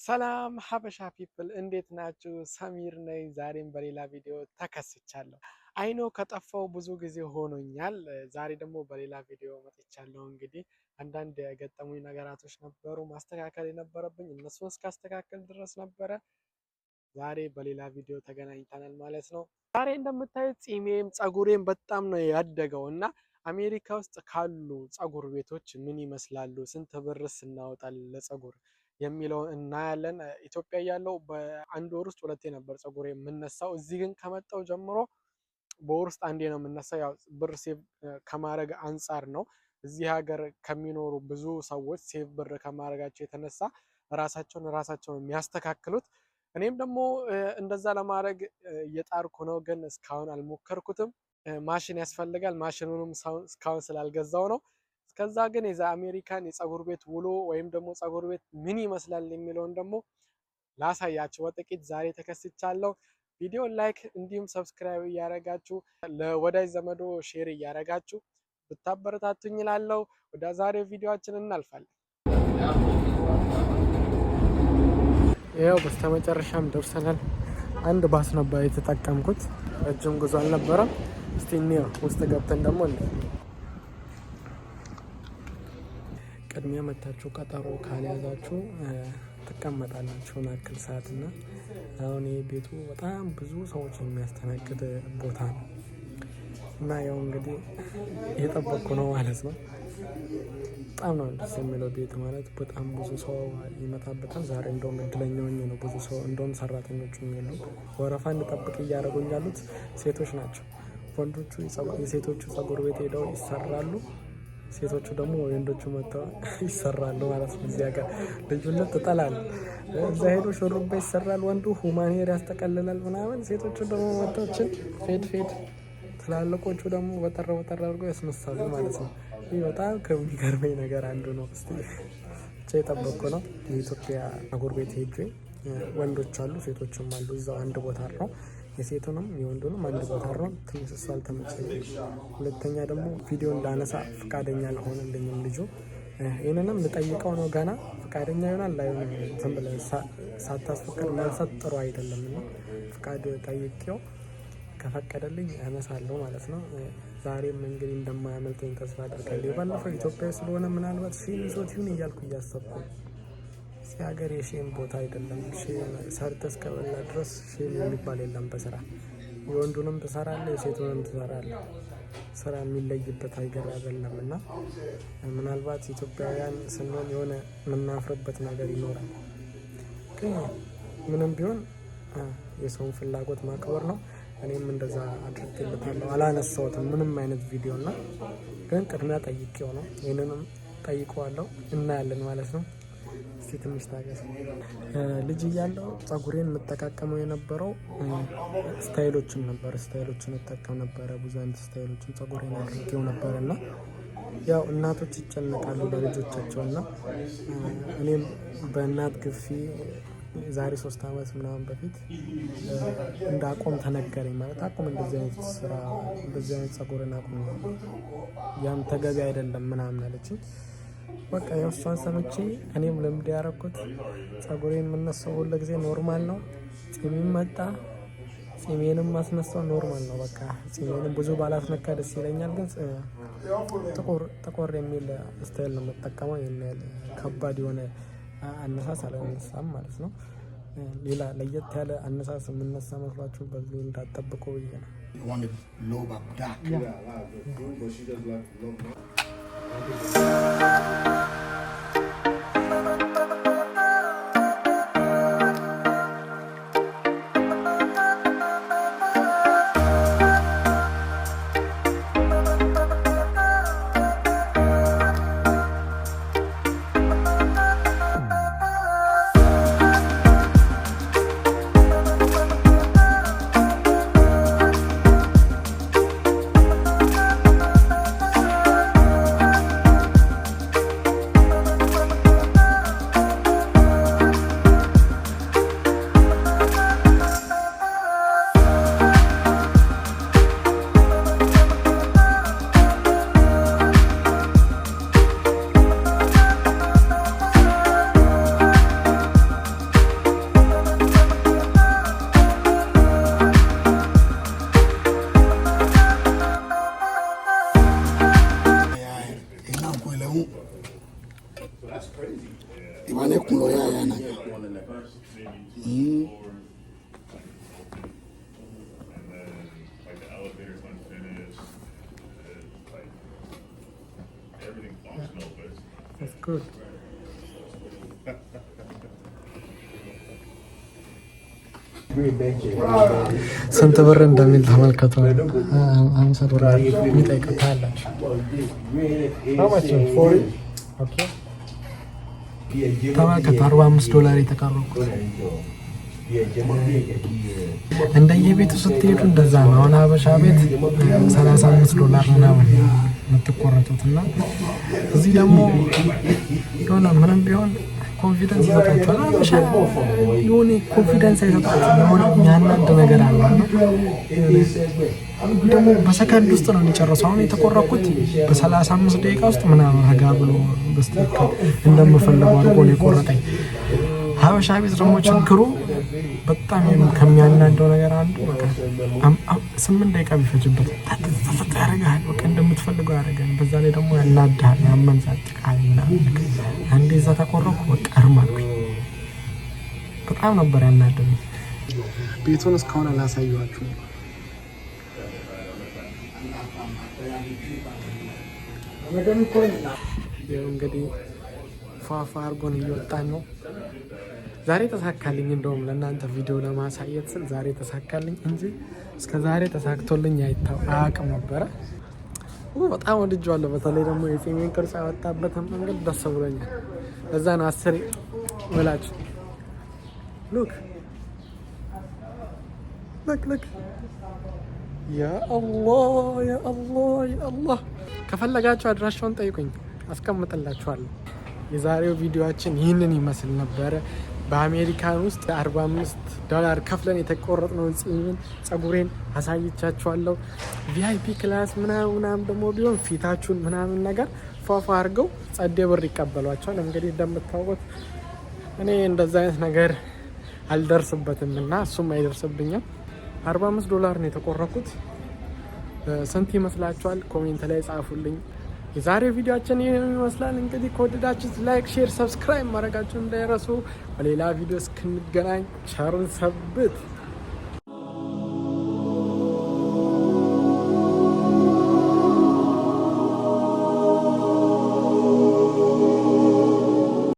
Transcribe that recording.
ሰላም ሀበሻ ፒፕል እንዴት ናችሁ? ሰሚር ነኝ። ዛሬም በሌላ ቪዲዮ ተከስቻለሁ። አይኖ ከጠፋው ብዙ ጊዜ ሆኖኛል። ዛሬ ደግሞ በሌላ ቪዲዮ መጥቻለሁ። እንግዲህ አንዳንድ የገጠሙኝ ነገራቶች ነበሩ ማስተካከል የነበረብኝ፣ እነሱን እስካስተካከል ድረስ ነበረ። ዛሬ በሌላ ቪዲዮ ተገናኝተናል ማለት ነው። ዛሬ እንደምታዩት ጺሜም ጸጉሬም በጣም ነው ያደገው እና አሜሪካ ውስጥ ካሉ ጸጉር ቤቶች ምን ይመስላሉ፣ ስንት ብርስ እናወጣለን ለጸጉር የሚለው እናያለን። ኢትዮጵያ ያለው በአንድ ወር ውስጥ ሁለቴ ነበር ጸጉሬ የምነሳው። እዚህ ግን ከመጣው ጀምሮ በወር ውስጥ አንዴ ነው የምነሳው። ያው ብር ሴቭ ከማድረግ አንጻር ነው። እዚህ ሀገር ከሚኖሩ ብዙ ሰዎች ሴቭ ብር ከማድረጋቸው የተነሳ ራሳቸውን የሚያስተካክሉት። እኔም ደግሞ እንደዛ ለማድረግ እየጣርኩ ነው፣ ግን እስካሁን አልሞከርኩትም። ማሽን ያስፈልጋል። ማሽኑንም እስካሁን ስላልገዛው ነው። እስከዛ ግን የዛ አሜሪካን የጸጉር ቤት ውሎ ወይም ደግሞ ጸጉር ቤት ምን ይመስላል የሚለውን ደግሞ ላሳያችሁ በጥቂት ዛሬ ተከስቻለሁ። ቪዲዮ ላይክ እንዲሁም ሰብስክራይብ እያደረጋችሁ ለወዳጅ ዘመዶ ሼር እያደረጋችሁ ብታበረታቱኝ እላለሁ። ወደ ዛሬው ቪዲዮአችን እናልፋለን። ይኸው በስተመጨረሻም ደርሰናል። አንድ ባስ ነበር የተጠቀምኩት፣ ረጅም ጉዞ አልነበረም። እስቲ እንየው ውስጥ ገብተን ደግሞ ቅድሚያ መታችሁ ቀጠሮ ካልያዛችሁ ትቀመጣላችሁ ናክል ሰዓት እና አሁን ይህ ቤቱ በጣም ብዙ ሰዎች የሚያስተናግድ ቦታ ነው እና ያው እንግዲህ እየጠበቅኩ ነው ማለት ነው። በጣም ነው ደስ የሚለው ቤት ማለት በጣም ብዙ ሰው ይመጣበታል። ዛሬ እንደውም እድለኛ ሆኜ ነው ብዙ ሰው እንደውም ሰራተኞቹ የሚሉ ወረፋ እንጠብቅ እያደረጉኝ ያሉት ሴቶች ናቸው። ወንዶቹ የሴቶቹ ጸጉር ቤት ሄደው ይሰራሉ፣ ሴቶቹ ደግሞ ወንዶቹ መጥተው ይሰራሉ ማለት ነው። እዚህ ሀገር ልዩነት ትጠላለህ። እዛ ሄዶ ሹሩባ ይሰራል ወንዱ፣ ሁማን ሄር ያስጠቀልላል ምናምን። ሴቶቹ ደግሞ መጥተውችን ፌድ ትላልቆቹ ደግሞ ወጠራ አድርገው ያስመሳሉ ማለት ነው። ይህ በጣም ከሚገርመኝ ነገር አንዱ ነው። እስቲ ብቻ የጠበቅኩ ነው። የኢትዮጵያ ጸጉር ቤት ሄጄ ወንዶች አሉ ሴቶችም አሉ። እዛው አንድ ቦታ ነው። የሴቱንም የወንዱንም አንድ ቦታ ነው። ትንሽ እሱ አልተመቸኝም። ሁለተኛ ደግሞ ቪዲዮ እንዳነሳ ፈቃደኛ አልሆነልኝም ልጁ። ይህንንም ልጠይቀው ነው ገና። ፈቃደኛ ይሆናል ላይሆን ዝም ብለህ ሳታስፈቅድ ማንሳት ጥሩ አይደለም እና ፈቃድ ጠይቄው ከፈቀደልኝ አነሳለሁ ማለት ነው። ዛሬም እንግዲህ እንደማያመልጠኝ ተስፋ አደርጋለሁ። ባለፈው ኢትዮጵያ ስለሆነ ምናልባት ሼም ይዞት ይሁን እያልኩ እያሰብኩ እዚህ ሀገር የሼም ቦታ አይደለም። ሰርተህ እስከበላ ድረስ ሼም የሚባል የለም። በስራ የወንዱንም ትሰራለህ የሴቱንም ትሰራለህ። ስራ የሚለይበት ሀገር አይደለም እና ምናልባት ኢትዮጵያውያን ስንሆን የሆነ የምናፍርበት ነገር ይኖራል። ግን ምንም ቢሆን የሰውን ፍላጎት ማክበር ነው። እኔም እንደዛ አድርጌለታለሁ። አላነሳሁትም ምንም አይነት ቪዲዮ እና ግን ቅድሚያ ጠይቄው ነው። ይህንንም ጠይቀዋለሁ። እናያለን ማለት ነው። እስቲ ትንሽ ታገስ። ልጅ እያለሁ ጸጉሬን የምጠቃቀመው የነበረው ስታይሎችን ነበር። ስታይሎችን እጠቀም ነበረ። ብዙ አይነት ስታይሎችን ጸጉሬን አድርጌው ነበር እና ያው እናቶች ይጨነቃሉ ለልጆቻቸው እና እኔም በእናት ግፊ ዛሬ 3 ዓመት ምናምን በፊት እንዳቆም ተነገረኝ። ማለት አቁም፣ እንደዚህ አይነት ስራ፣ እንደዚህ አይነት ጸጉርን አቁም፣ ያም ተገቢ አይደለም ምናምን አለችኝ። በቃ ያው እሷን ሰምቼ እኔም ልምድ ያደረኩት ጸጉሬን የምነሳው ሁሉ ጊዜ ኖርማል ነው። ጺሜም መጣ፣ ጺሜንም ማስነሳው ኖርማል ነው። በቃ ጺሜንም ብዙ ባላስነካ ደስ ይለኛል፣ ግን ጥቁር የሚል ስታይል ነው የምጠቀመው። ይሄን ያህል ከባድ የሆነ አነሳስ አላነሳም ማለት ነው። ሌላ ለየት ያለ አነሳስ የምነሳ መስሏችሁ በዚህ እንዳትጠብቁ ብዬ ነው። That's good. ስንት ብር እንደሚል ተመልከቱ። 50 ዶላር የሚጠይቀው ታያላችሁ። ተመልከቱ 45 ዶላር የተቀረኩት። እንደየቤቱ ስትሄዱ እንደዛ ነው። አሁን ሀበሻ ቤት 35 ዶላር ምናምን የምትቆረጡት እና እዚህ ደግሞ የሆነ ምንም ቢሆን ኮንፊደንስ ይሰጣችኋል። ሀበሻ የሆነ ኮንፊደንስ አይሰጣችሁም። የሆነ የሚያናድ ነገር አለ እና ደግሞ በሰከንድ ውስጥ ነው የሚጨርሰው። አሁን የተቆረኩት በ35 ደቂቃ ውስጥ ምናምን ረጋ ብሎ በስትክክል እንደምፈልገው አድርጎ ነው የቆረጠኝ። ሀበሻ ቤት ደግሞ ችግሩ በጣም ከሚያናደው ነገር አንዱ በቃ 8 ደቂቃ ቢፈጅበት ያደርግሃል። በቃ እንደምትፈልገው ያደርጋል። በዛ ላይ ደግሞ ያናድሃል፣ ያመንዛጭቃል። አንዴ እዛ ተቆረኩ በቃ እርማልኩኝ። በጣም ነበር ያናደኝ። ቤቱን እስካሁን አላሳየኋችሁ። እንግዲህ ፏፏ አርጎን እየወጣን ነው። ዛሬ ተሳካልኝ። እንደውም ለእናንተ ቪዲዮ ለማሳየት ስል ዛሬ ተሳካልኝ እንጂ እስከ ዛሬ ተሳክቶልኝ አያውቅም ነበረ። በጣም ወድጄዋለሁ። በተለይ ደግሞ የጺሜን ቅርጽ ያወጣበትን መንገድ ደስ ብሎኛል። ለዛ ነው 10 ብላችሁ ሉክ ያ አላህ ያ አላህ ያ አላህ። ከፈለጋችሁ አድራሻውን ጠይቁኝ አስቀምጥላችኋለሁ። የዛሬው ቪዲዮአችን ይህንን ይመስል ነበረ። በአሜሪካን ውስጥ 45 ዶላር ከፍለን የተቆረጥነውን ጺሜን ጸጉሬን አሳይቻችኋለሁ። ቪአይፒ ክላስ ምናምን ደግሞ ቢሆን ፊታችሁን ምናምን ነገር ፏፏ አድርገው ጸዴ ብር ይቀበሏቸዋል። እንግዲህ እንደምታውቁት እኔ እንደዛ አይነት ነገር አልደርስበትም እና እሱም አይደርስብኝም። 45 ዶላር ነው የተቆረኩት። ስንት ይመስላችኋል? ኮሜንት ላይ ጻፉልኝ። የዛሬው ቪዲዮአችን ይህንን ይመስላል። እንግዲህ ከወደዳችሁት ላይክ፣ ሼር፣ ሰብስክራይብ ማድረጋችሁን እንዳይረሱ። በሌላ ቪዲዮ እስክንገናኝ ቸርን ሰብት